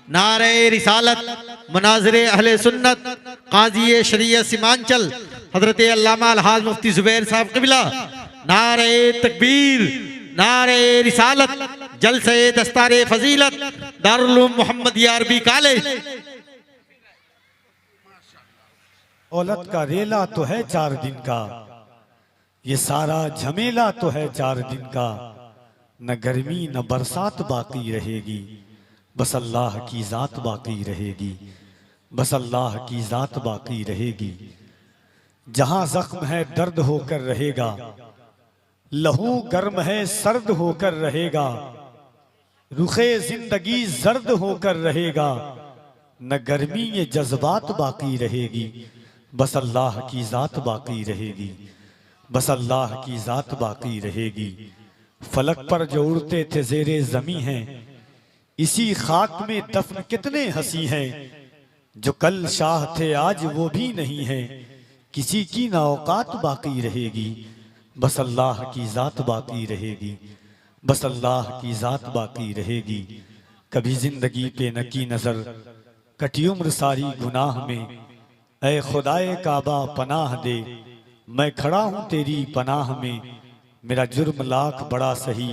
नारे रिसालत मनाज़िर अहले सुन्नत काज़ी शरीयत सीमांचल हज़रत अल्लामा अलहाज मुफ्ती ज़ुबैर साहब क़िबला। नारे तकबीर, नारे रिसालत, जलसे दस्तारे फजीलत, दारुल उलूम मोहम्मदिया अरबी कॉलेज। औलत का रेला तो है 4 दिन का, ये सारा झमेला तो है 4 दिन का, न गर्मी न बरसात बाकी रहेगी, बस अल्लाह की जात बाकी रहेगी, बस अल्लाह की जात बाकी रहेगी। जहां जख्म है दर्द होकर रहेगा, लहू गर्म है सर्द होकर रहेगा, रुखे जिंदगी जर्द होकर रहेगा, न गर्मी ये जज्बात बाकी रहेगी, बस अल्लाह की जात बाकी रहेगी, बस अल्लाह की जात बाकी रहेगी। फलक पर जो उड़ते थे ज़ेरे ज़मीं हैं, इसी खाक में दफन कितने हंसी हैं, जो कल शाह थे आज वो भी नहीं है, किसी की ना औकात बाकी रहेगी, बस अल्लाह की जात बाकी रहेगी, बस अल्लाह की जात बाकी रहेगी। कभी जिंदगी पे न की नजर, कटी उम्र सारी गुनाह में, ऐ खुदाए काबा पनाह दे, मैं खड़ा हूँ तेरी पनाह में, मेरा जुर्म लाख बड़ा सही,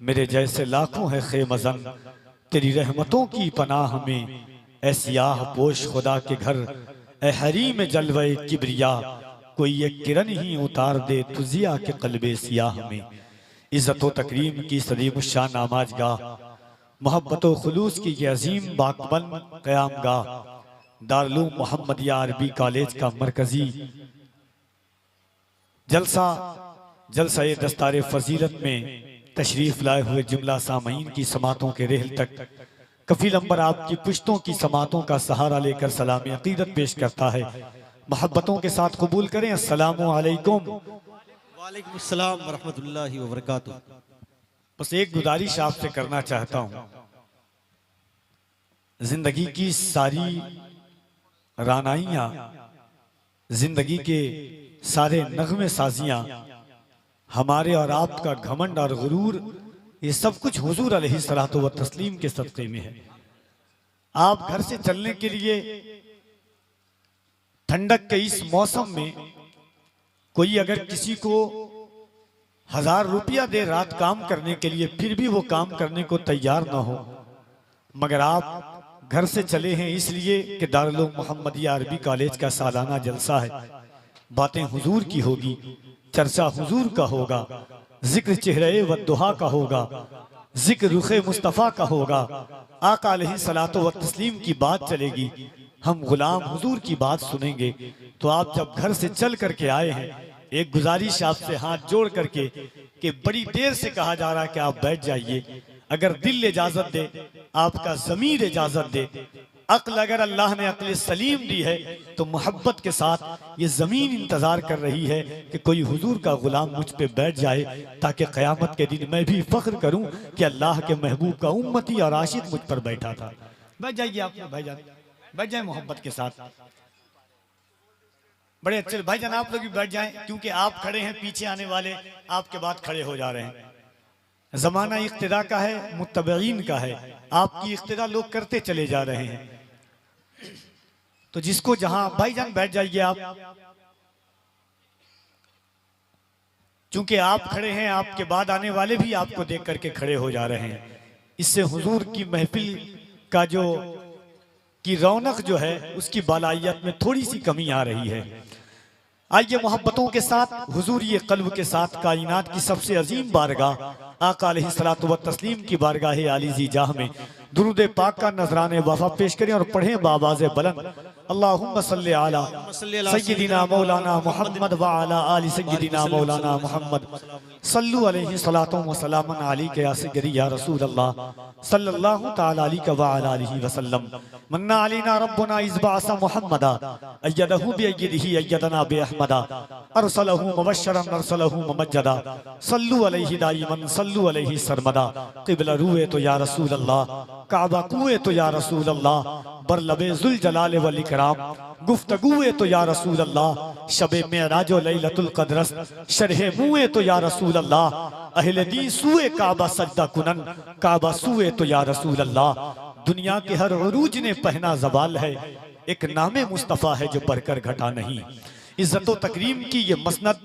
मेरे जैसे लाखों है खेमजन, तेरी रहमतों की पनाह में, ऐ सियाह पोश खुदा के घर, ऐ हरीम जलवे किबरिया, कोई एक किरण ही उतार दे तुजिया के कल्बे सियाह में। इज्जत व तकरीम की सलीम शान आमाजगाह, मोहब्बत व खुलूस की ये अजीम बाकबन क़यामगाह, दारुल उलूम मोहम्मदिया अरबी कॉलेज का मरकजी जलसा दस्तारे फजीलत में तशरीफ लाए हुए जुमला सामईन की समातों के रेहल तक कफील अंबर आपकी पुश्तों की समातों का सहारा लेकर सलाम अकीदत पेश करता है। मोहब्बतों के साथ कबूल करें। अस्सलामु अलैकुम। वालेकुम अस्सलाम व रहमतुल्लाहि व बरकातुहू। बस एक गुजारिश आपसे करना चाहता हूं, जिंदगी की सारी रानाइयां, जिंदगी के सारे नगमे साजियां, हमारे और आपका घमंड और गुरूर, ये सब कुछ हुजूर अलैहिस्सलातु व तस्लीम के सदक़े में है। आप घर से चलने के लिए ठंडक के इस मौसम में कोई अगर किसी को 1000 रुपया दे रात काम करने के लिए, फिर भी वो काम करने को तैयार ना हो, मगर आप घर से चले हैं इसलिए कि दारुल उलूम मोहम्मदिया अरबी कॉलेज का सालाना जलसा है। बातें हुजूर की होगी, चर्चा हुजूर का होगा, जिक्र चेहरे व दुहा का होगा, जिक्र रुखे मुस्तफ़ा का होगा, आका अलैहिस्सलातु व तस्लीम की बात चलेगी, हम गुलाम हुजूर की बात सुनेंगे। तो आप जब घर से चल करके आए हैं, एक गुजारिश आपसे हाथ जोड़ करके कि बड़ी देर से कहा जा रहा है कि आप बैठ जाइए, अगर दिल इजाजत दे, आपका ज़मीर इजाजत दे, अक्ल अगर अल्लाह ने अक्ल सलीम दी है, तो मोहब्बत के साथ ये ज़मीन इंतज़ार कर रही है कि कोई हुजूर का गुलाम मुझ पे बैठ जाए, ताकि क़यामत के दिन मैं भी फ़ख्र करूं कि अल्लाह के महबूब का उम्मती और आशिक मुझ पर बैठा था। बैठ जाइए आप भाईजान, बैठ जाए मोहब्बत के साथ। बड़े अच्छे भाईजान, आप लोग भी बैठ जाएं, क्योंकि आप खड़े हैं, पीछे आने वाले आपके बाद खड़े हो जा रहे हैं। जमाना इख्तिदा का है, मुत्तबईन का है, आपकी इख्तिदा लोग करते चले जा रहे हैं। तो जिसको जहां, भाईजान बैठ जाइए आप, क्योंकि आप खड़े हैं, आपके बाद आने वाले भी आपको देख करके खड़े हो जा रहे हैं। इससे हुजूर की महफिल का जो की रौनक जो है, उसकी बालायत में थोड़ी सी कमी आ रही है। आइए मोहब्बतों के साथ, हुजूर ये कल्ब के साथ, कायनात की सबसे अजीम बारगाह आका अलैहिस्सलातु व तस्लीम की बारगाह आलिज़ी जाह में दुरूद पाक का नजराने वफा पेश करें और पढ़ें बाबाज़े बुलंद, अल्लाहुम्मा सल्ली अला सय्यिदिना मौलाना मुहम्मद व अला आलि सय्यिदिना मौलाना मुहम्मद, सल्लु अलैहि सलातु व सलामन अलैका या सय्यदी या रसूल अल्लाह सल्लल्लाहु तआला अलैहि व अला आलिहि वसल्लम। मन्ना अलैना रब्बुना इज़ बअसा मुहम्मदा अय्यदहु बिअय्यदिही अय्यदना बिअहमदा अरसलहु मुबश्शरन अरसलहु मुमज्जदा सल्लु अलैहि दाइमन सल्लु अलैहि सरमदा। क़िबला रूए तो या रसूल अल्लाह, काबा कुए तो या रसूल अल्लाह, बर लबे जुल जलाल वल इकराम कराम, गुफ्तगुए तो या रसूल अल्लाह, शबे मेराजो लैलतुल क़द्रस, शरहे मुए तो या रसूल अल्लाह, अहले दी सुए काबा सजदा कुनन, काबा सुए तो या रसूल अल्लाह। दुनिया के हर उरूज ने पहना ज़वाल है, एक नामे मुस्तफ़ा है जो बढ़कर घटा नहीं। इज्जत व तकरीम की ये मसनद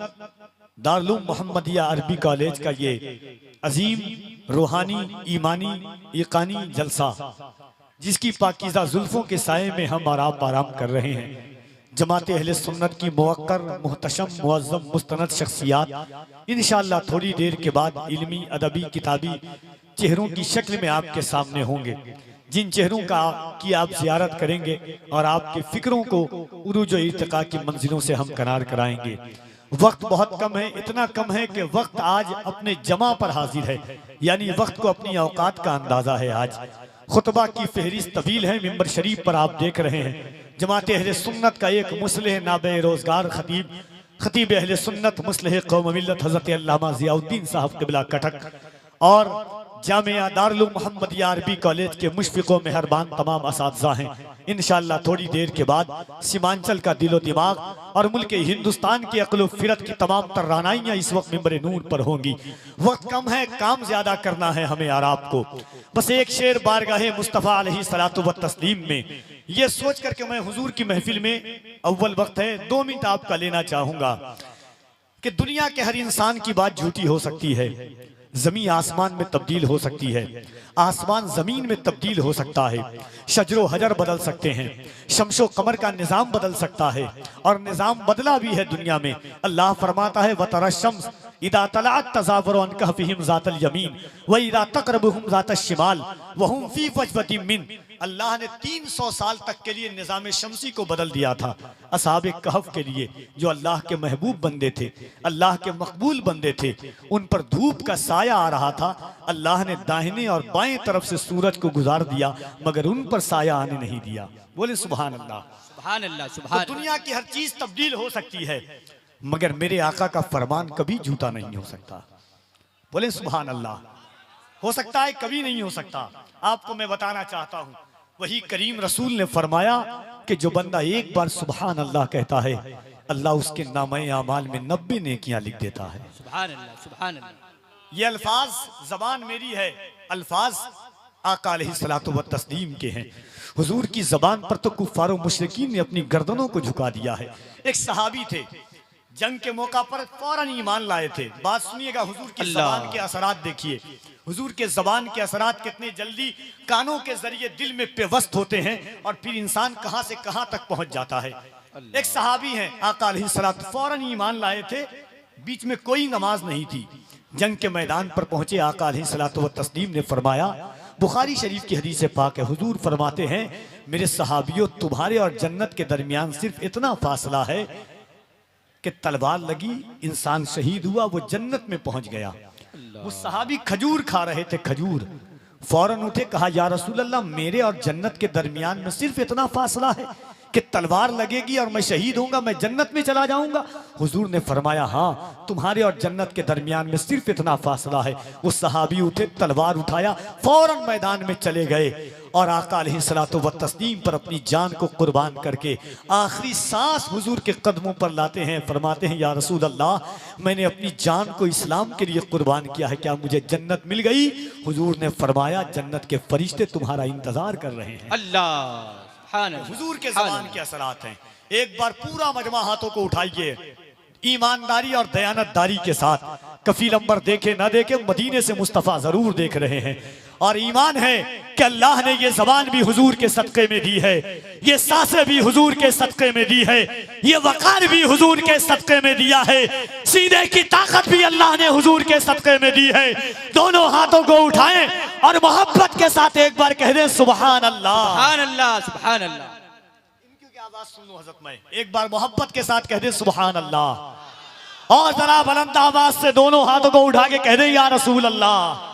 दारुल मोहम्मदिया अरबी कॉलेज का ये अजीम रूहानी ईमानी यक़ानी जलसा, जिसकी पाकीज़ा जुल्फ़ों के साये में हम और आप आराम कर रहे हैं, जमात अहले सुन्नत की मुवक्कर मुहतशम मुअज़्ज़म मुस्तनद शख्सियात इंशाअल्लाह थोड़ी देर के बाद इल्मी अदबी किताबी चेहरों की शक्ल में आपके सामने होंगे, जिन चेहरों की आप ज़ियारत करेंगे और आपके फ़िक्रों को उरूज व इर्तिका की मंजिलों से हम करार कराएंगे। वक्त बहुत कम है, इतना कम है कि वक्त आज अपने जमा पर हाजिर है, यानी वक्त को अपनी औकात का अंदाज़ा है। आज खुतबा की फहरिस्त तवील है, मिंबर शरीफ पर आप देख रहे हैं जमात अहले सुन्नत का एक मुस्लिह नाबे रोज़गार खतीब अहले सुन्नत मुस्लिह कौम मिल्लत हज़रत अल्लामा ज़ियाउद्दीन साहब क़िबला कटक और जामिया दारुल मोहम्मदिया अरबी कॉलेज के मुशफ़िक़ व मेहरबान तमाम असातिज़ा हैं। इंशाअल्लाह थोड़ी देर के बाद सीमांचल का दिलो दिमाग और मुल्क हिंदुस्तान की अक़ल व फ़िरत की तमाम तर्रानाइयाँ इस वक्त मिंबर नूर पर होंगी। वक्त कम है, काम ज़्यादा करना है हमें और आपको। बस एक शेर बारगाहे मुस्तफ़ा अलैहिस्सलातु व तस्लीम में ये सोच करके मैं हुजूर की महफिल में अव्वल वक्त है 2 मिनट आपका लेना चाहूँगा कि दुनिया के हर इंसान की बात झूठी हो सकती है, जमीन आसमान में तब्दील हो सकती है, आसमान जमीन में तब्दील हो सकता है, शजरो हजर बदल सकते हैं, शमशो कमर का निज़ाम बदल सकता है और निज़ाम बदला भी है दुनिया में। अल्लाह फरमाता है वतरा शम्स इदा तलाअत तज़ावरु अन कहफिहिम ज़ातल यमीन व इदा तक़रबुहुम ज़ातश शिमाल व हुम फ़ी फजवतिन मिन। अल्लाह ने 300 साल तक के लिए निज़ाम शमसी को बदल दिया था असहाबे कहफ के लिए, जो अल्लाह के महबूब बंदे थे, अल्लाह के मकबूल बंदे थे। उन पर धूप का साया आ रहा था, अल्लाह ने दाहिने और बाएं तरफ से सूरज को गुजार दिया मगर उन पर साया आने नहीं दिया। बोले सुभान अल्लाह, सुभान अल्लाह, सुभान। तो दुनिया की हर चीज तब्दील हो सकती है मगर मेरे आका का फरमान कभी झूठा नहीं हो सकता। बोले सुभान अल्लाह। हो सकता है, कभी नहीं हो सकता। आपको मैं बताना चाहता हूँ, वही करीम रसूल ने फरमाया कि जो बंदा एक बार सुभान अल्लाह कहता है, अल्लाह उसके नामे आमाल में 90 नेकियां लिख देता है। सुभान अल्लाह, सुभान अल्लाह। ये अल्फाज जबान मेरी है, अल्फाज आका अलैहिस्सलातु व तस्लीम के हैं। हुजूर की जबान पर तो कुफ्फार व मुशरिकीन ने अपनी गर्दनों को झुका दिया है। एक सहाबी थे, जंग के मौका पर फौरन ईमान लाए थे। बात सुनिएगा, हुजूर की जबान के असरात देखिए, हुजूर के जबान के असरात कितने जल्दी कानों के जरिए दिल में पेवस्त होते हैं और फिर इंसान कहां से कहां तक पहुंच जाता है। एक सहाबी हैं, आका अलैहिस्सलातु फौरन ईमान लाए थे, बीच में कोई नमाज नहीं थी। जंग के मैदान पर पहुंचे, आका अलैहिस्सलातु व तस्लीम ने फरमाया, बुखारी शरीफ की हदीस पाक है, हुजूर फरमाते हैं, मेरे सहाबियों, तुम्हारे और जन्नत के दरमियान सिर्फ इतना फासला है कि तलवार लगी, इंसान शहीद हुआ, वो जन्नत में पहुंच गया। वो सहाबी खजूर खा रहे थे, खजूर, फौरन उठे, कहा या रसूल अल्लाह, मेरे और जन्नत के दरमियान में सिर्फ इतना फासला है कि तलवार लगेगी और मैं शहीद होऊंगा, मैं जन्नत में चला जाऊंगा। हुजूर ने फरमाया, हाँ, तुम्हारे और जन्नत के दरमियान में सिर्फ इतना फासला है। वो सहाबी उठे, तलवार उठाया, फौरन मैदान में चले गए और आका अलैहिस्सलातु व तस्लीम पर अपनी जान को कुर्बान करके आखिरी सांस हुजूर के कदमों पर लाते हैं। फरमाते हैं, या रसूल अल्लाह, मैंने अपनी जान को इस्लाम के लिए कुर्बान किया है, क्या मुझे जन्नत मिल गई? हुजूर ने फरमाया, जन्नत के फरिश्ते तुम्हारा इंतजार कर रहे हैं। अल्लाह, हुजूर के ज़बान के असरात हैं। एक बार पूरा मजमा हाथों को उठाइए, ईमानदारी और दयानतदारी के साथ। कफील अंबर देखे ना देखे, मदीने से मुस्तफ़ा जरूर देख रहे हैं। और ईमान है कि अल्लाह ने ये ज़बान भी हुजूर के सदक़े में दी है, ये सांसें भी हुजूर के सदक़े में दी है, ये वक़ार भी हुजूर के सदक़े में दिया है, सीने की ताकत भी अल्लाह ने हुजूर के सदक़े में दी है। दोनों हाथों को उठाएं और मोहब्बत के साथ एक बार कह दें, सुभान अल्लाह, सुभान अल्लाह, सुभान अल्लाह। इनकी आवाज़ सुन लो हज़रत, में एक बार मोहब्बत के साथ कह दें, सुभान अल्लाह। और जरा बुलंद आवाज़ से दोनों हाथों को उठा के कह दें, या रसूल अल्लाह।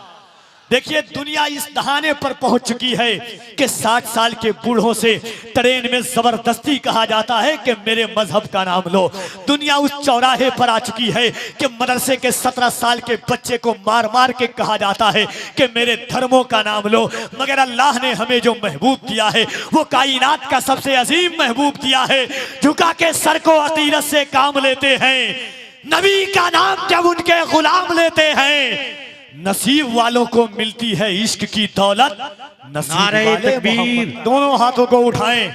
देखिए दुनिया इस दहाने पर पहुंच चुकी है कि 60 साल के बूढ़ों से ट्रेन में जबरदस्ती कहा जाता है कि मेरे मजहब का नाम लो। दुनिया उस चौराहे पर आ चुकी है कि मदरसे के 17 साल के बच्चे को मार मार के कहा जाता है कि मेरे धर्मों का नाम लो। मगर अल्लाह ने हमें जो महबूब दिया है वो कायनात का सबसे अजीम महबूब दिया है, झुका के सर को अकीदत से काम लेते हैं। नबी का नाम जब उनके गुलाम लेते हैं, नसीब वालों को मिलती है इश्क की दौलत। नसीब नारे वाले तकबीर। मोहम्मद। दोनों हाथों को उठाएं।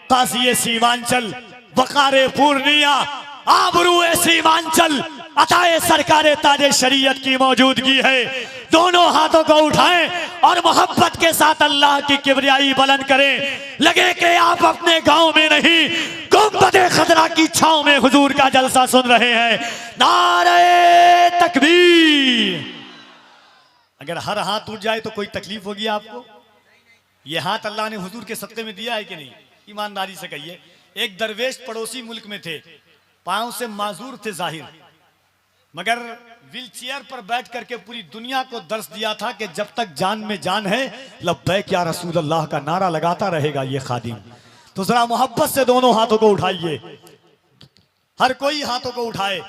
काज़ी सीमांचल, वक़ारे पूर्णिया, आबरूए सीमांचल, अताए सरकारे ताजे शरीयत की मौजूदगी है। दोनों हाथों को उठाएं और मोहब्बत के साथ अल्लाह की किबरियाई बुलंद करें। लगे कि आप अपने गांव में नहीं, गुंबदे खदरा की छांव में हुजूर का जलसा सुन रहे हैं। नारे तकबीर। अगर हर हाथ उठ जाए तो कोई तकलीफ होगी आपको? ये हाथ अल्लाह ने हुजूर के सदक़े में दिया है कि नहीं? ईमानदारी से कहिए। एक दरवेश पड़ोसी मुल्क में थे, पांव से माजूर थे जाहिर, मगर व्हील चेयर पर बैठ करके पूरी दुनिया को दर्श दिया था कि जब तक जान में जान है लब्बैक या रसूल अल्लाह का नारा लगाता रहेगा ये खादिम। तो जरा मोहब्बत से दोनों हाथों को उठाइए, हर कोई हाथों को उठाए।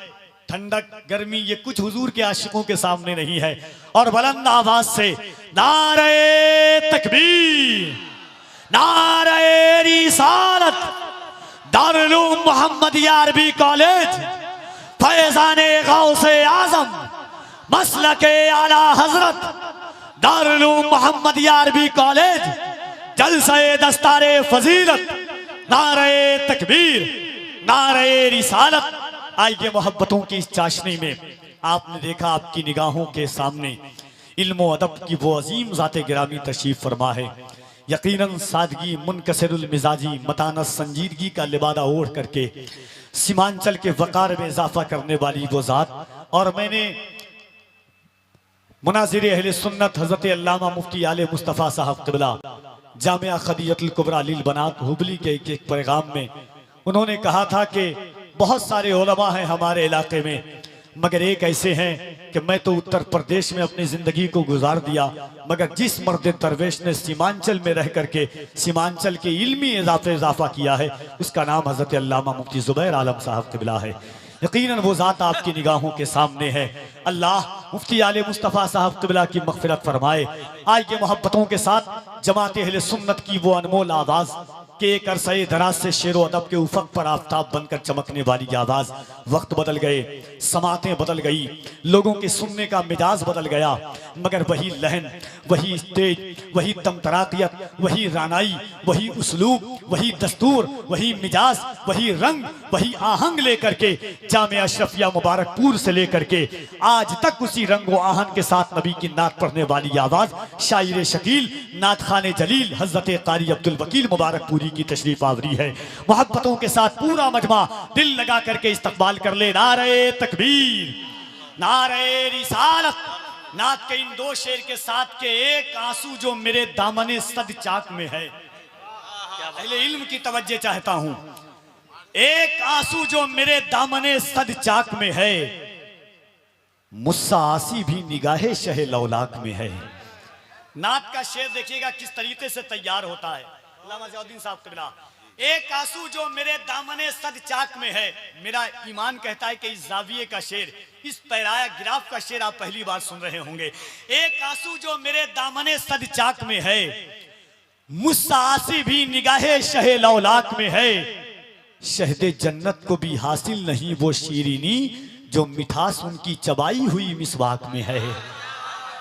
ठंडक गर्मी ये कुछ हुजूर के आशिकों के सामने नहीं है। और बुलंद आवाज से नारे तकबीर, नारे रिसालत, दारुल उलूम मोहम्मदिया अरबी कॉलेज, फैजाने गौसे आजम, मसलके आला हजरत, दारुल उलूम मोहम्मदिया अरबी कॉलेज, जलसे दस्तारे फजीलत, नारे तकबीर, नारे रिसालत। आइए मोहब्बतों की इस चाशनी में आपने देखा आपकी निगाहों के सामने इल्म अदब की वो अजीम ज़ाते गिरामी तशरीफ फरमा है। यकीनन सादगी, मुनकसिरुल मिजाजी, मतानत, संजीदगी का लिबादा ओढ़ करके सीमांचल के वक़ार में इजाफा करने वाली वो ज़ात। और मैंने मुनाज़िर अहले सुन्नत हज़रत अल्लामा मुफ्ती आले मुस्तफ़ा साहब क़िबला जामिया खदीजतुल कुबरा लिल बनात हुबली के एक पैगाम में उन्होंने कहा था कि बहुत सारे उलमा हैं हमारे इलाके में, मगर एक ऐसे हैं कि मैं तो उत्तर प्रदेश में अपनी ज़िंदगी को गुजार दिया, मगर जिस मर्द दरवेश ने सीमांचल में रह करके सीमांचल के इल्मी इजाफा किया है उसका नाम हज़रत अल्लामा मुफ्ती ज़ुबैर आलम साहब क़िबला है। यकीनन वो ज़ात आपकी निगाहों के सामने है। अल्लाह मुफ्ती आले मुस्तफ़ा साहब क़िबला की मग़फ़िरत फरमाए। आइए मोहब्बतों के साथ जमात अहले सुन्नत की वो अनमोल आवाज़ के एक अरसे दराज से शेर अदब के उफक पर आफताब बनकर चमकने वाली आवाज़। वक्त बदल गए, समातें बदल गई, लोगों के सुनने का मिजाज बदल गया, मगर वही लहन, वही स्टेज, वही तमतराकियत, वही रानाई, वही उसलूब, वही दस्तूर, वही मिजाज, वही रंग, वही आहंग लेकर के जामिया अशरफिया मुबारकपुर से लेकर के आज तक उसी रंग व आहंग के साथ नबी की नात पढ़ने वाली आवाज़ शायर शकील नात खाने जलील हज़रत कारी अब्दुल वकील मुबारकपुरी की तशरीफ आवरी है। मोहब्बतों के साथ पूरा मजमा दिल लगा करके इस्तकबाल कर ले। नारे तकबीर, नारे रिसालत। नात के इन दो शेर के साथ के एक आंसू जो मेरे दामने सद चाक में है, पहले इल्म की तवज्जो चाहता हूं। एक आंसू जो मेरे दामने सद चाक में है, मुस्सा आसी भी निगाहे शहे लौलाक में है। नात का शेर देखिएगा किस तरीके से तैयार होता है। अल्लामा ज़ियाउद्दीन साहब क़िबला, एक आंसू जो मेरे दामने सद चाक में है। मेरा ईमान कहता है कि इस जाविये का शेर, इस पैराग्राफ का शेर आप पहली बार सुन रहे होंगे। एक आंसू जो मेरे दामने सद चाक में है, मुस्सा आसी भी निगाहे शहे लौलाक में है। शहदे जन्नत को भी हासिल नहीं वो शीरीनी जो मिठास उनकी चबाई हुई मिसवाक में है।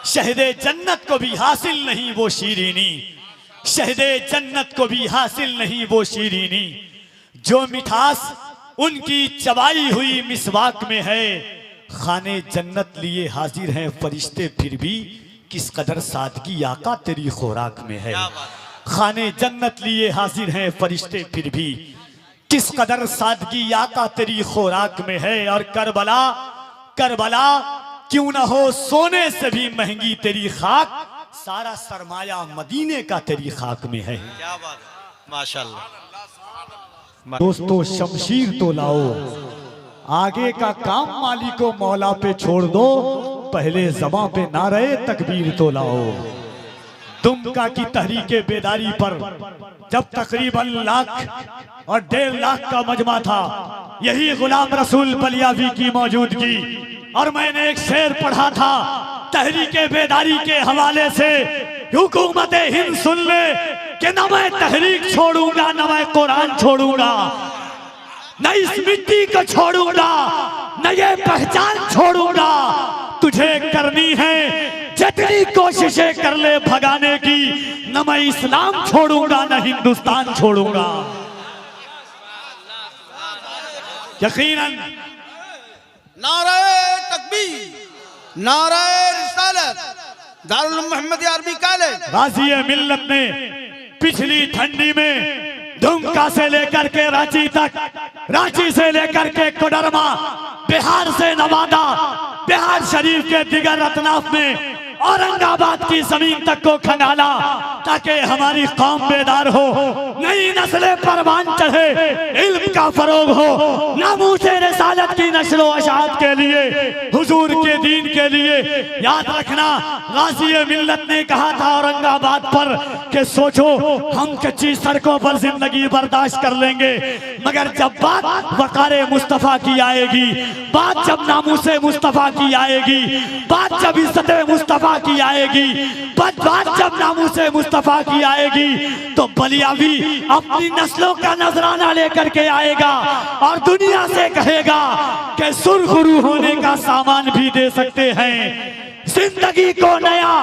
शहदे जन्नत को भी हासिल नहीं वो शीरीनी, शहदे जन्नत को भी हासिल नहीं वो शीरीनी जो मिठास उनकी चबाई हुई मिसवाक में है। खाने जन्नत लिए हाजिर हैं फरिश्ते फिर भी किस कदर सादगी आका तेरी खुराक में है। खाने जन्नत लिए हाजिर हैं फरिश्ते फिर भी किस कदर सादगी आका तेरी खुराक में है। और करबला, करबला क्यों ना हो सोने से भी महंगी तेरी खाक, सारा सरमाया मदीने का तेरी खाक में है। क्या बात है, माशाल्लाह। दोस्तों शमशीर तो लाओ, आगे का काम मालिको मौला पे छोड़ दो, पहले ज़बां पे नारे तकबीर तो लाओ। दुमका की तहरीके बेदारी पर जब तकरीबन 1 लाख और 1.5 लाख का मजमा था, यही गुलाम रसूल बलियावी की मौजूदगी, और मैंने एक शेर पढ़ा था तहरीके बेदारी के हवाले से, हुकूमत हिंद सुन ले कि न मैं तहरीक छोड़ूंगा न मैं कुरान छोड़ूंगा, न इस मिट्टी को छोड़ूंगा न ये पहचान छोड़ूंगा। तुझे करनी है जितनी कोशिशें कर ले भगाने की, न मैं इस्लाम छोड़ूंगा न हिंदुस्तान छोड़ूंगा। यकीनन नारे तकबीर, नारे रिसालत, दारुल उलूम मोहम्मदिया अरबी कॉलेज। गाज़ी मिल्लत ने पिछली ठंडी में दुमका से लेकर के रांची तक, रांची से लेकर के कोडरमा, बिहार से नवादा, बिहार शरीफ के दिगर अतनाफ में औरंगाबाद की जमीन तक को खंगाला, ताकि हमारी कौम बेदार हो, नई नस्लें परवान चढ़े, इल्म का फरोग हो, नामूसे रिसालत की नस्लो अशात के लिए, हुजूर के दीन के लिए। याद रखना, गाज़ी मिल्लत ने कहा था औरंगाबाद पर कि सोचो हम कच्ची सड़कों पर जिंदगी बर्दाश्त कर लेंगे, मगर जब बात वक़ारे मुस्तफ़ा की आएगी, बात जब नामूसे मुस्तफ़ा की आएगी, बात जब इज्जत मुस्तफ़ा की आएगी, बात जब नामूसे मुस्तफ़ा की आएगी, तो बलियावी अपनी नस्लों का नजराना लेकर के आएगा और दुनिया से कहेगा कि सुरखरू होने का सामान भी दे सकते हैं, जिंदगी को नया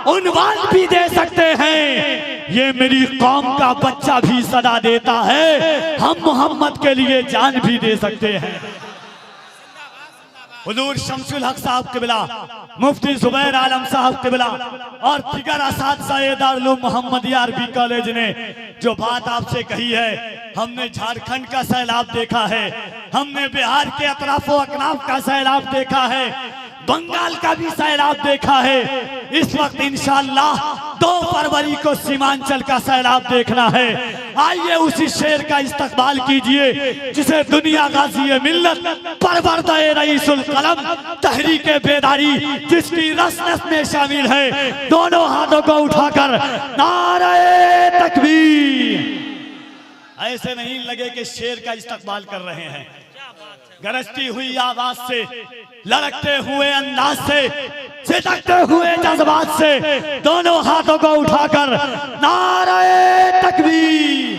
उन्वान भी दे सकते हैं। ये मेरी कौम का बच्चा भी सदा देता है, हम मोहम्मद के लिए जान भी दे सकते हैं। हुजूर शमसुल हक साहब क़िबला, मुफ्ती जुबैर आलम साहब क़िबला और दिगर असातिज़ाए दारुल उलूम मोहम्मदिया अरबी कॉलेज ने जो बात आपसे कही है, हमने झारखंड का सैलाब देखा है, हमने बिहार के अतराफो अकनाफ का सैलाब देखा है, बंगाल का भी सैलाब देखा है। इस वक्त इंशाअल्लाह 2 फरवरी को सीमांचल का सैलाब देखना है। आइए उसी शेर का इस्तकबाल कीजिए जिसे दुनिया गाज़ी मिल्लत, परवरदाए रईसुल कलम, तहरीके बेदारी जिसकी रस रस में शामिल है, दोनों हाथों को उठाकर नारे तकबीर। ऐसे नहीं लगे कि शेर का इस्तकबाल कर रहे हैं, गरजती हुई आवाज से, लड़कते हुए अंदाज से, सिसकते हुए जज्बात से, दोनों हाथों को उठाकर नारे तकबीर,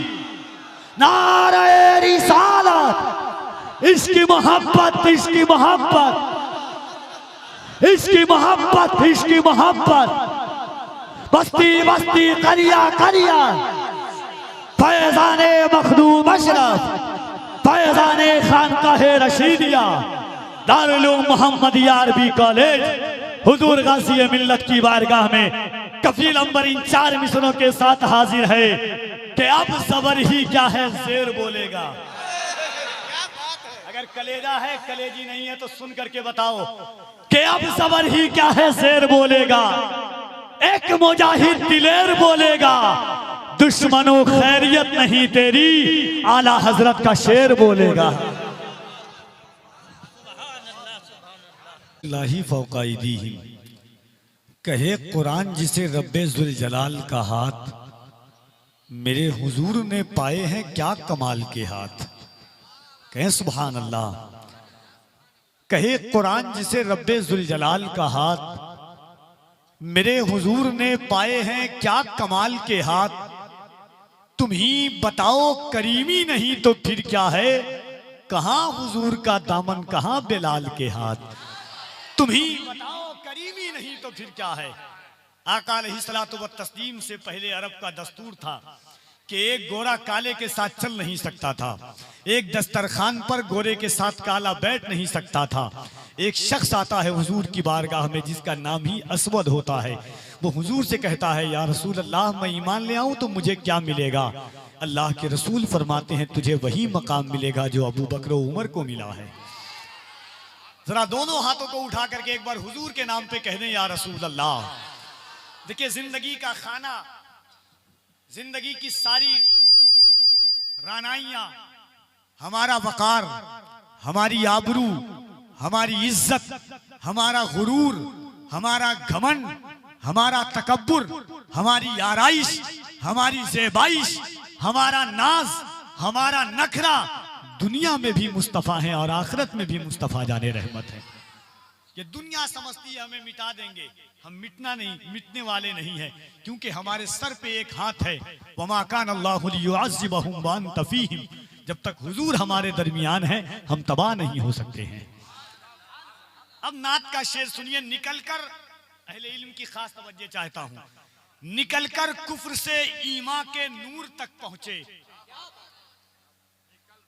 नारे रिसालत, इसकी मोहब्बत, इसकी मोहब्बत, इसकी मोहब्बत, इसकी मोहब्बत, बस्ती बस्ती करिया करिया, फैजाने मखदूम अशरफ, फैजाने खानकाहे रशीदिया, दारुल उलूम मोहम्मदिया अरबी कॉलेज, हुजूर गाज़ी मिल्लत की बारगाह में कफील अंबर इन 4 मिसरों के साथ हाजिर है कि अब सबर ही क्या है शेर बोलेगा। अगर कलेजा है, कलेजी नहीं है तो सुन करके बताओ कि अब सबर ही क्या है शेर बोलेगा। एक मुजाहिद दिलेर बोलेगा, दुश्मनों खैरियत नहीं तेरी, आला हजरत का शेर बोलेगा। लाही फौकाइदीही, कहे कुरान जिसे रब्बे जुल जलाल का हाथ, मेरे हुजूर ने पाए हैं क्या कमाल के हाथ। कहे सुभान अल्लाह। कहे कुरान जिसे रब्बे जुल जलाल का हाथ, मेरे हुजूर ने पाए हैं क्या कमाल के हाथ। तुम ही बताओ करीमी नहीं तो फिर क्या है, कहां हुजूर का दामन कहां बिलाल के हाथ। तुम ही बताओ करीमी नहीं तो फिर क्या है। आका अलैहिस्सलातु व तस्लीम से पहले अरब का दस्तूर था कि एक गोरा काले के साथ चल नहीं सकता था, एक दस्तरखान पर गोरे के साथ काला बैठ नहीं सकता था। एक शख्स आता है हुजूर की बारगाह में जिसका नाम ही असवद होता है। वो हुजूर से कहता है, या रसूल अल्लाह, मैं ईमान ले आऊं तो मुझे क्या मिलेगा। अल्लाह के रसूल फरमाते हैं, तुझे वही मकाम मिलेगा जो अबू बकर उमर को मिला है। जरा दोनों हाथों को उठा करके एक बार हुजूर के नाम पे कह दें, या रसूल अल्लाह। देखिए, जिंदगी का खाना, जिंदगी की सारी रानाइयां, हमारा वकार, हमारी आबरू, हमारी इज्जत, हमारा गुरूर, हमारा घमंड, हमारा तकब्बुर, हमारी आराइश, हमारी ज़ेबाइश, हमारा नाज, हमारा नखरा दुनिया में भी मुस्तफ़ा है और आखिरत में भी मुस्तफ़ा जाने रहमत है। ये दुनिया समझती है हमें मिटा देंगे, हम मिटने वाले नहीं हैं, क्योंकि हमारे सर पे एक हाथ है। वमा कान अल्लाहु लियुअज़्ज़िबहुम व अंत फ़ीहिम, जब तक हुजूर हमारे दरमियान है हम तबाह नहीं हो सकते हैं। अब नात का शेर सुनिए। निकलकर, अहले इल्म की खास तवज्जो चाहता हूं, निकलकर कुफ्र से ईमान के नूर तक पहुंचे,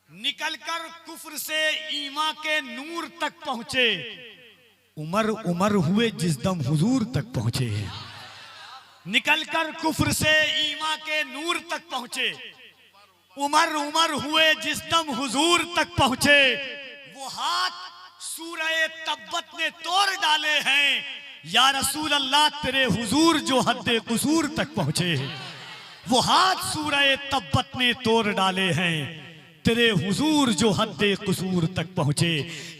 निकलकर कुफ्र से ईमान के नूर तक पहुंचे, उमर उमर हुए जिस दम हुजूर तक पहुंचे। निकलकर कुफ्र से ईमान के नूर तक पहुंचे, उमर उमर हुए जिस दम हुजूर तक पहुंचे। वो हाथ सूरह तब्बत ने तोड़ डाले हैं, या रसूल अल्लाह तेरे हुजूर जो हद्दे कुसूर तक पहुंचे। वो हाथ सूरह तब्बत ने तोड़ डाले हैं, तेरे हुजूर जो हद्दे कुसूर तक पहुंचे।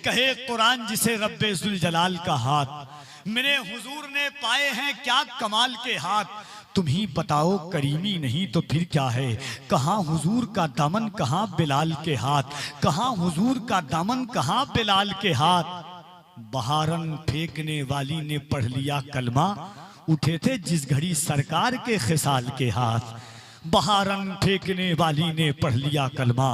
कहे कुरान जिसे रब्बे जुल जलाल का हाथ, मेरे हुजूर ने पाए हैं क्या कमाल के हाथ। तुम ही बताओ करीमी नहीं तो फिर क्या है, कहाँ हुजूर का दामन कहाँ बिलाल के हाथ, कहाँ हुजूर का दामन कहाँ बिलाल के हाथ। बहारन फेंकने वाली ने पढ़ लिया कलमा, उठे थे जिस घड़ी सरकार के खिसाल के हाथ। बहारन फेंकने वाली ने पढ़ लिया कलमा,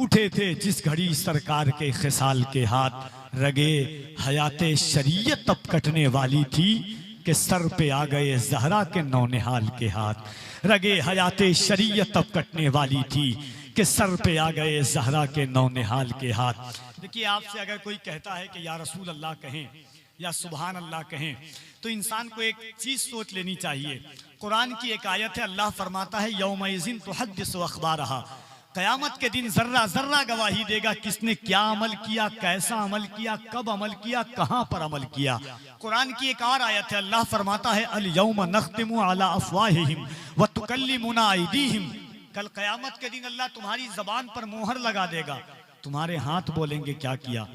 उठे थे जिस घड़ी सरकार के खिसाल के हाथ। रगे हयाते शरीयत तब कटने वाली थी कि सर पे आ गए जहरा के नौनिहाल के हाथ। रगे हयाते शरीयत तब कटने वाली थी कि सर पे आ गए जहरा के नौनिहाल के हाथ। देखिए, आपसे अगर कोई कहता है कि या रसूल अल्लाह कहें या सुभान अल्लाह कहें, तो इंसान को एक चीज सोच लेनी चाहिए। कुरान की एक आयत है, अल्लाह फरमाता है यौमइज़िन तुहद्दिसु अख़बारहा, क़यामत के दिन जर्रा जर्रा गवाही देगा किसने क्या अमल किया, कैसा अमल किया, कब अमल किया, कहां पर अमल किया। कुरान की एक और आयत है, अल्लाह फरमाता है अल यौम नख्तिमु अला अफ़वाहिहिम व तुकल्लिमुना अयदीहिम, कल क़यामत के दिन अल्लाह तुम्हारी जबान पर मोहर लगा देगा। तुम्हारे हाथ बोलेंगे क्या किया,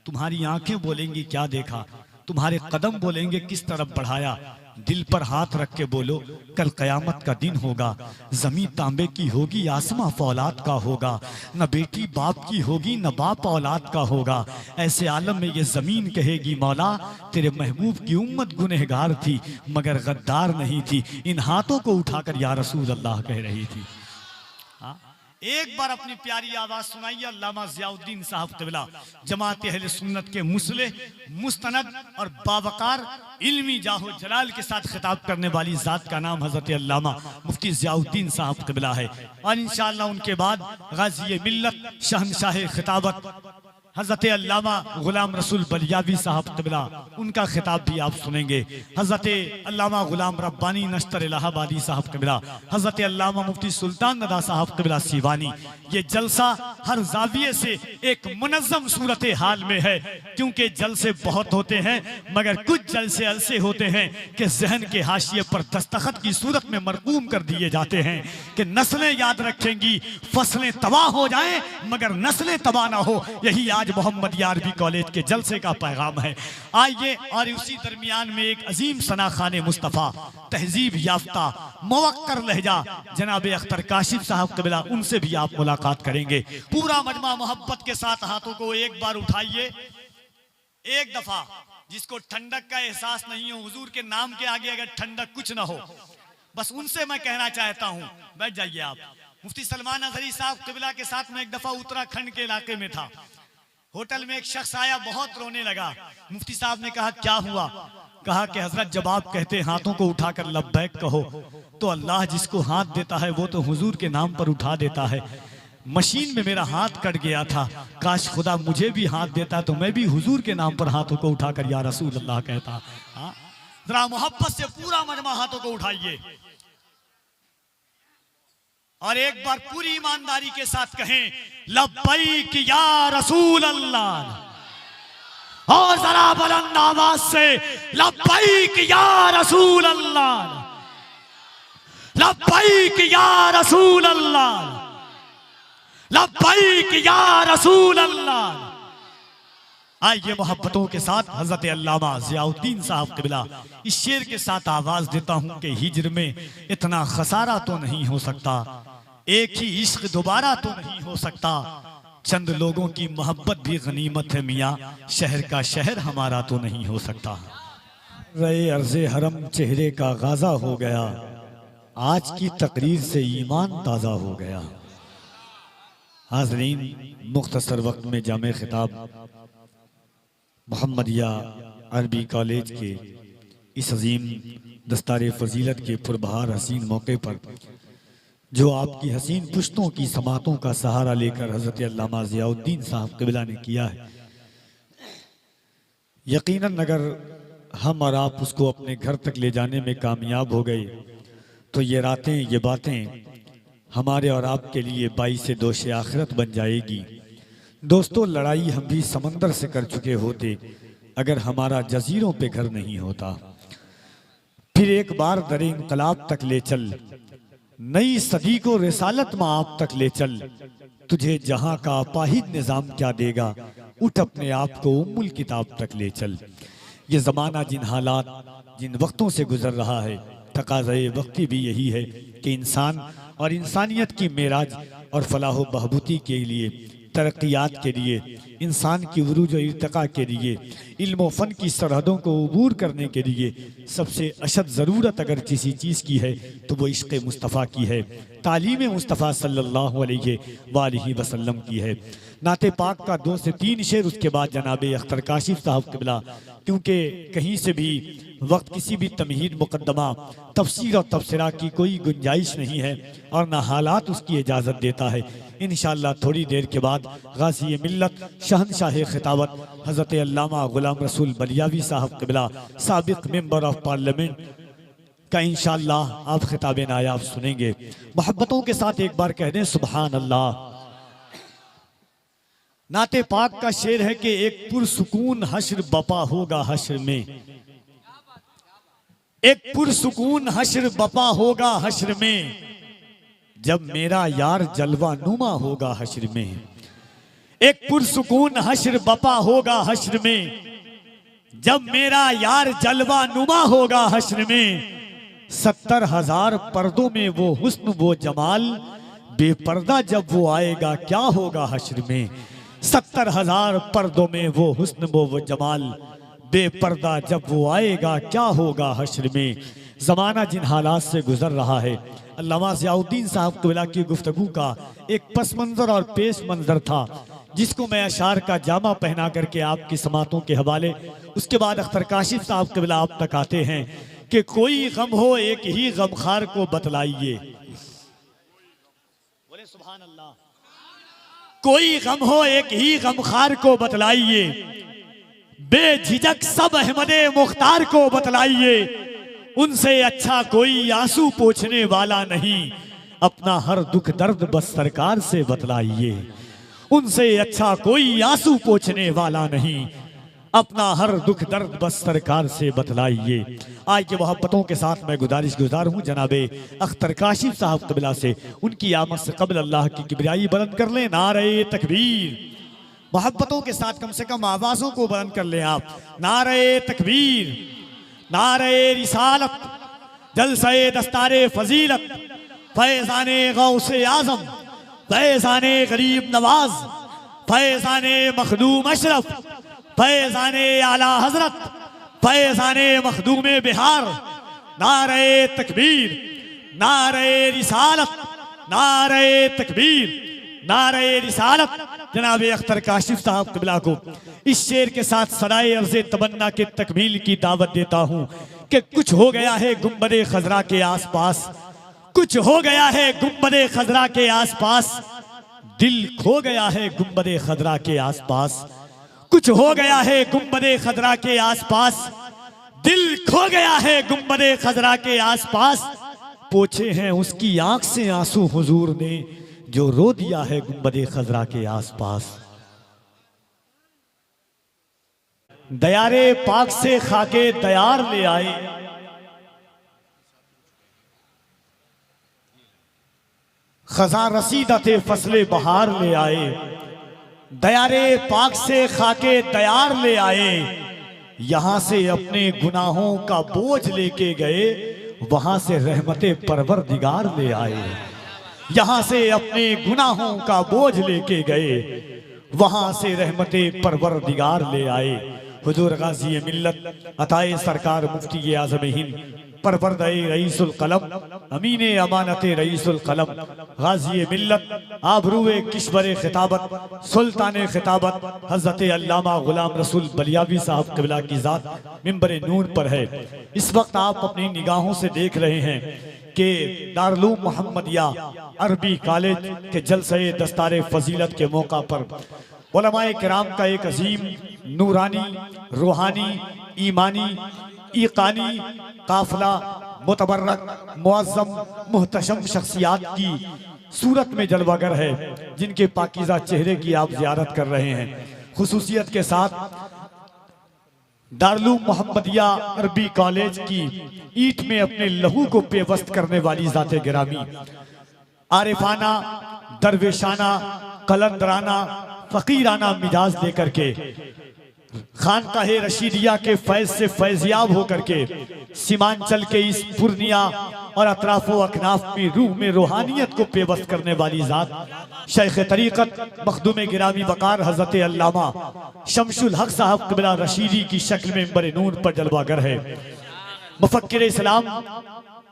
तुम्हारी आंखें बोलेंगी क्या देखा, तुम्हारे कदम बोलेंगे किस तरफ बढ़ाया। दिल पर हाथ रख के बोलो, कल कयामत का दिन होगा, जमीन तांबे की होगी, आसमां फौलाद का होगा, न बेटी बाप की होगी न बाप औलाद का होगा। ऐसे आलम में ये जमीन कहेगी मौला तेरे महबूब की उम्मत गुनहगार थी मगर गद्दार नहीं थी, इन हाथों को उठाकर या रसूल अल्लाह कह रही थी। एक बार अपनी प्यारी आवाज सुनाइए अल्लामा ज़ियाउद्दीन साहब क़िबला, जमात अहले सुन्नत के मुसले मुस्तनद और बावकार इल्मी जाहो जलाल के साथ खिताब करने वाली जात का नाम हजरत अल्लामा मुफ्ती ज़ियाउद्दीन साहब क़िबला है। और इंशाअल्लाह उनके बाद गाज़ी मिल्लत शहनशाह खिताबत हजरत अल्लामा गुलाम रसूल बलियावी साहब क़िबला, उनका खिताब भी आप सुनेंगे। हजरत अल्लामा गुलाम रब्बानी नश्तर इलाहाबादी साहब क़िबला, हजरत अल्लामा मुफ्ती सुल्तान नदा साहब क़िबला सीवानी। ये जलसा हर जाविये से एक मुनज़्ज़म सूरत हाल में है, क्योंकि जलसे बहुत होते हैं मगर कुछ जलसे ऐसे होते हैं कि जहन के हाशिए पर दस्तखत की सूरत में मरकूम कर दिए जाते हैं कि नस्लें याद रखेंगी, फसलें तबाह हो जाएं मगर नस्लें तबाह ना हो। यही आज मोहम्मद यारबी कॉलेज के जलसे का पैगाम है। आइए, और उसी दरमियान में एक अजीम सनाखाने मुस्तफ़ा, तहजीब याफ्ता मुवक्कर लहजा जनाब अख्तर काशिफ साहब क़िबला, उनसे भी आप मुलाकात करेंगे। पूरा मजमा मोहब्बत के साथ हाथों को एक बार उठाइए, एक दफा। जिसको ठंडक का एहसास नहीं हो, हुजूर के नाम के आगे अगर ठंडक कुछ ना हो, बस उनसे मैं कहना चाहता हूं, बैठ जाइए आप। मुफ्ती सलमान अजहरी साहब क़िबला के साथ मैं एक दफा उत्तराखंड के इलाके में था। होटल में एक शख्स आया, बहुत रोने लगा। मुफ्ती साहब ने कहा क्या हुआ? कहा कि हजरत जब आप कहते हाथों को उठाकर लब्बैक कहो, तो अल्लाह जिसको हाथ देता है वो तो हुजूर के नाम पर उठा देता है। मशीन में मेरा हाथ कट गया था, काश खुदा मुझे भी हाथ देता तो मैं भी हुजूर के नाम पर हाथों को उठाकर या रसूल अल्लाह कहता। जरा मोहब्बत से पूरा मजमा हाथों को उठाइए और एक बार पूरी ईमानदारी के साथ कहें लब्बैक या रसूल अल्लाह, और जरा बुलंद आवाज से लब्बैक या रसूल अल्लाह, लब्बैक या रसूल अल्लाह, लब्बैक या रसूल अल्लाह। आइए मोहब्बतों के साथ हजरत अल्लामा ज़ियाउद्दीन साहब क़िबला इस शेर के साथ आवाज देता हूं कि हिज्र में इतना खसारा तो नहीं हो सकता, एक ही इश्क दोबारा तो नहीं हो सकता, चंद लोगों की मोहब्बत भी गनीमत है मियाँ, शहर का शहर हमारा तो नहीं हो सकता। रहे अर्ज़े हरम चेहरे का गाजा हो गया, आज की तकरीर से ईमान ताज़ा हो गया। हाज़रीन, मुख्तसर वक्त में जामे खिताब मोहम्मदिया अरबी कॉलेज के इस अजीम दस्तारे फजीलत के पुरबहार हसीन मौके पर जो आपकी हसीन पुश्तों की समातों का सहारा लेकर हज़रत अल्लामा ज़ियाउद्दीन साहब क़िबला ने किया है, यकीनन अगर हम और आप उसको अपने घर तक ले जाने में कामयाब हो गए तो ये रातें, ये बातें हमारे और आपके लिए बाइस दोष आखिरत बन जाएगी। दोस्तों, लड़ाई हम भी समंदर से कर चुके होते अगर हमारा जजीरों पे घर नहीं होता। फिर एक बार दरे इंकलाब तक ले चल, नई सदी को रिसालत में आप तक ले चल, तुझे जहां का अपाहिद निजाम क्या देगा, उठ अपने आप को उम्मुल किताब तक ले चल। ये जमाना जिन हालात, जिन वक्तों से गुजर रहा है, तकाज़े वक्ती भी यही है कि इंसान और इंसानियत की मेराज और फलाह व बहबूती के लिए, तरक्यात के लिए, इंसान की उरूज और इर्तिका के लिए, इल्म व फ़न की सरहदों को अबूर करने के लिए सबसे अशद ज़रूरत अगर किसी चीज़ की है तो वो इश्क़ मुस्तफ़ा की है, तालीम मुस्तफ़ा सल्लल्लाहु अलैहि वसल्लम की है। नाते पाक का 2 से 3 शेर, उसके बाद जनाब अख्तर काशिफ साहब क़िबला, क्योंकि कहीं से भी वक्त किसी भी तमहीद मुकद्दमा तफसीर और तबसरा की कोई गुंजाइश नहीं है और ना हालात उसकी इजाज़त देता है। इंशाअल्लाह थोड़ी देर के बाद गाज़ी मिल्लत शहनशाह खिताबत हज़रत अल्लामा गुलाम रसूल बलियावी साहब क़िबला, साबिक़ मेंबर ऑफ पार्लियामेंट का इंशाअल्लाह आप खिताब नायाब सुनेंगे। मोहब्बतों के साथ एक बार कह दें सुबहान अल्लाह। नाते पाक का शेर है कि एक पुरसुकून हश्र बपा होगा हश्र में, एक पुरसुकून हश्र बपा होगा हश्र में, जब मेरा यार जलवा नुमा होगा हश्र में। एक पुरसुकून हश्र बपा होगा हश्र में, जब मेरा यार जलवा नुमा होगा हश्र में। 70,000 पर्दों में वो हुस्न वो जमाल, बेपर्दा जब वो आएगा क्या होगा हश्र में। 70,000 पर्दों में वो हुस्न वो जमाल, बेपर्दा जब वो आएगा क्या होगा हश्र में। ज़माना जिन हालात से गुजर रहा है, अल्लामा ज़ियाउद्दीन साहब क़िबला की गुफ्तगू का एक पस मंज़र और पेश मंज़र था, जिसको मैं अशार का जामा पहना करके आपकी समातों के हवाले, उसके बाद अख्तर काशिफ साहब क़िबला आप तक आते हैं कि कोई गम हो एक ही गमखार को बतलाइए। बोले सुभान अल्लाह। कोई गम हो एक ही गमखार को बतलाइए, बेझिझक सब अहमदे मुख्तार को बतलाइए। उनसे अच्छा कोई आंसू पोंछने वाला नहीं, अपना हर दुख दर्द बस सरकार से बतलाइए। उनसे अच्छा कोई आंसू पोंछने वाला नहीं, अपना हर दुख दर्द बस सरकार से बतलाइए। आज के मोहब्बतों के साथ मैं गुजारिश हूँ जनाबे अख्तर काशिफ साहब क़िबला से, उनकी आमद से कबल अल्लाह की किबरियाई बुलंद कर लें। नारे तकबीर। मोहब्बतों के साथ कम से कम आवाज़ों को बुलंद कर लें आप। नारे तकबीर, नारे रिसालत, जलसे दस्तारे फजीलत, फैज़ाने गौसे आज़म, फैज़ाने गरीब नवाज, फैज़ाने मखदूम अशरफ, फैज़ाने आला हजरत, फैज़ाने मखदूम बिहार। नारे तकबीर, नारे रिसालत, नारे तकबीर, नारे रिसालत। जनाब अख्तर काशिफ साहब क़िबला को इस शेर के साथ सराय अर्ज़े तमन्ना के तकमील की दावत देता हूँ कि कुछ हो गया है गुंबदे खजरा के आसपास, कुछ हो गया है गुंबदे खजरा के आसपास, दिल खो गया है गुंबदे खजरा के आसपास। कुछ हो गया है गुंबदे खजरा के आसपास, दिल खो गया है गुंबदे खजरा के आसपास। पोछे हैं उसकी आंख से आंसू हुजूर ने, जो रो दिया है गुंबदे खजरा के आसपास। दयारे पाक से खाके दयार ले आए, खजा रसीदा थे फसले बहार ले आए। दयारे पाक से खाके दयार ले आए, यहां से अपने गुनाहों का बोझ लेके गए, वहां से रहमते परवरदिगार ले आए। यहां से अपने गुनाहों का बोझ लेके गए, वहां से रहमते परवरदिगार ले आए। हुजूर गाजी मिल्लत अताए सरकार मुफ्ती आज़म हिंद परवरदे रईसुल कलम अमीन अमानते रईसुल कलम गाजी मिल्लत आबरूए किश्वर खिताबत सुल्तान खिताबत हजरत अल्लामा गुलाम रसूल बलियावी साहब क़िबला की ज़ात मिंबर नूर पर है। इस वक्त आप अपनी निगाहों से देख रहे हैं कि दारुल मोहम्मदिया अरबी कॉलेज के जलसे दस्तारे फजीलत के मौका पर उलमाए किराम का एक अजीम नूरानी रूहानी ईमानी ईकानी काफिला मुतबर्रक मुअज़्ज़म मुहतशम शख्सियात की सूरत में जलवागर है, जिनके पाकीज़ा चेहरे की आप ज़ियारत कर रहे हैं। खुसूसियत के साथ दारुल मोहम्मदिया अरबी कॉलेज की ईंट में अपने लहू को पेवस्त करने वाली ज़ाते गिरामी आरिफाना दरवेशाना कलंदराना फकीराना मिजाज लेकर के खानकाहे रशीदिया के फैज से फैजियाब होकर के सीमांचल के इस पूर्णिया और अतराफो अकनाफ में रूह में रूहानियत को पेवस्त करने वाली ज़ात शेख तरीक़त मखदूम गिरामी वकार हज़रत अल्लामा शमशुल हक साहब क़िबला रशीदी की शक्ल में मिंबर नूर पर जलवागर है। मुफक्किर इस्लाम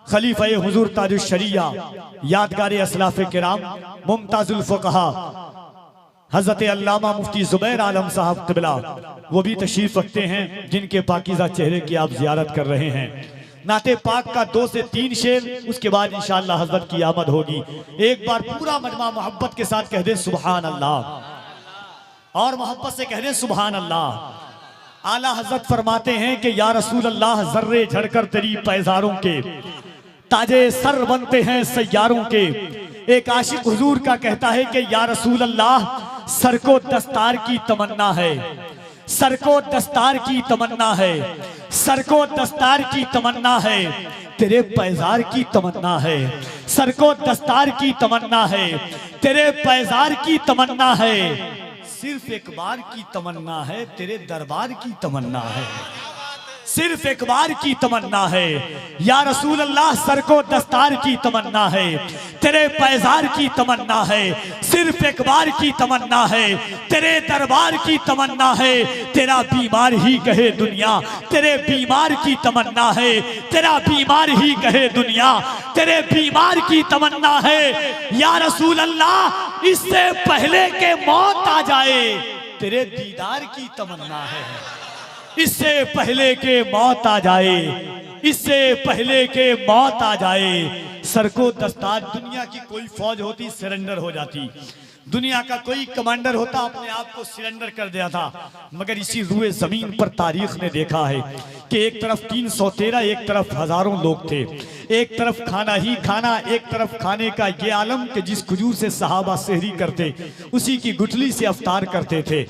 खलीफा हुजूर ताजुश शरिया यादगार असलाफ़े किराम मुमताजुल फुक़हा हज़रत अल्लामा मुफ्ती ज़ुबैर आलम साहब क़िबला वो भी तशरीफ रखते हैं, जिनके पाकीज़ा चेहरे की आप ज़ियारत कर रहे हैं। नाते पाक का 2 से 3 शेर, उसके बाद इंशाअल्लाह हज़रत की आमद होगी। एक बार पूरा मजमा मोहब्बत के साथ कह दे सुभान अल्लाह, और मोहब्बत से कह दे सुभान अल्लाह। आला हज़रत फरमाते हैं कि या रसूल अल्लाह जर्रे झड़कर तेरी पैजारों के ताजे सर बनते हैं सैयारों के। एक आशिक हुजूर का कहता है कि या रसूल अल्लाह सर को दस्तार की तमन्ना है, सर को दस्तार की तमन्ना है, सर को दस्तार की तमन्ना है, तेरे पैजार की तमन्ना है। सर को दस्तार की तमन्ना है, तेरे पैजार की तमन्ना है, सिर्फ एक बार की तमन्ना है, तेरे दरबार की तमन्ना है, सिर्फ एक बार की तमन्ना है। या रसूल अल्लाह सर को दस्तार की तमन्ना है, तेरे पैजार की तमन्ना है, सिर्फ एक बार की तमन्ना है, तेरे दरबार की तमन्ना है। तेरा बीमार ही कहे दुनिया, तेरे बीमार की तमन्ना है, तेरा बीमार ही कहे दुनिया, तेरे बीमार की तमन्ना है। या रसूल अल्लाह इससे पहले के मौत आ जाए, तेरे दीदार की तमन्ना है, इससे पहले के मौत आ जाए, इससे पहले के मौत आ जाए। सर को दस्तार, दुनिया की कोई फौज होती सरेंडर हो जाती, दुनिया का कोई कमांडर होता अपने आप को सरेंडर कर दिया था, मगर इसी रुए जमीन पर तारीख ने देखा है कि एक तरफ 313, एक तरफ हजारों लोग थे, एक तरफ खाना ही खाना, एक तरफ खाने का ये आलम कि जिस खजूर से सहाबा सहरी करते उसी की गुठली से अफ्तार करते थे।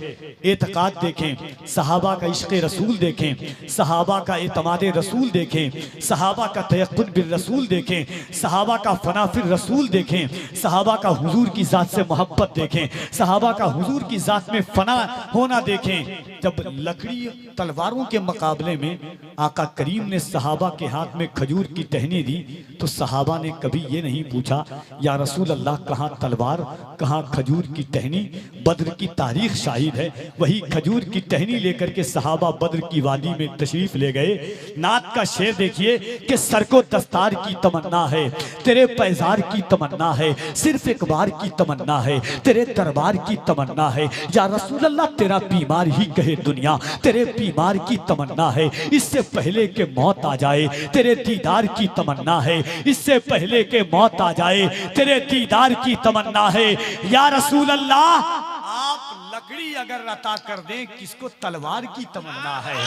एतकाद देखें, सहाबा का इश्क़ रसूल देखें, सहाबा का एतमाद रसूल देखें, सहाबा का तयक्कुन बिर रसूल देखें, सहाबा का फना फिर रसूल देखें, सहाबा का हुजूर की ज़ात से मोहब्बत देखें, सहाबा का हुजूर की ज़ात में फना होना देखें। जब लकड़ी तलवारों के मुकाबले में आका करीम ने सहाबा के हाथ में खजूर की टहनी दी, तो सहाबा ने कभी ये नहीं पूछा या रसूल अल्लाह कहाँ तलवार कहाँ खजूर की टहनी। बद्र की तारीख शाहिद है, वही खजूर की टहनी लेकर के सहाबा बद्र की वादी में तशरीफ ले गए। नात का शेर देखिए कि सर को दस्तार की तमन्ना है, तेरे पैजार की तमन्ना है, सिर्फ एक बार की तमन्ना है, तेरे दरबार की तमन्ना है। या रसूल अल्लाह तेरा बीमार ही कहे दुनिया, तेरे बीमार की तमन्ना है, इससे पहले के मौत आ जाए, तेरे दीदार की तमन्ना है, इससे पहले के मौत आ जाए, तेरे दीदार की तमन्ना है। या रसूल अल्लाह आप लकड़ी अगर रता कर दें, किसको तलवार की तमन्ना है।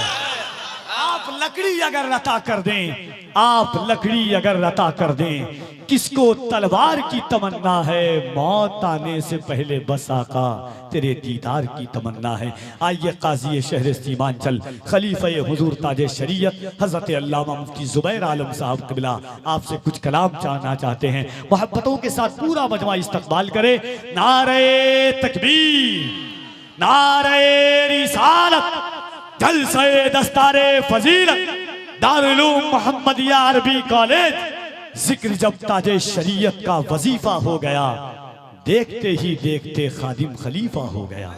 आप लकड़ी अगर रता कर दें, आप लकड़ी अगर रता कर दें, किसको तलवार की तमन्ना है। मौत आने से पहले बस आका तेरे दीदार की तमन्ना है। आइए काजी शहर सीमांचल खलीफा हुजूर ताजे शरीयत हजरत अल्लामा मुफ्ती ज़ुबैर आलम साहब क़िबला आपसे कुछ कलाम चाहना चाहते हैं। मोहब्बतों के साथ पूरा मजमा इस्तकबाल करे। नारे तकबीर, नारे रिसालत, जलसे दस्तारे फजीलत, दारुल उलूम मोहम्मदिया अरबी कॉलेज। जिक्र जब ताजे शरीयत का वजीफा हो गया, देखते ही देखते खादिम खलीफा हो गया।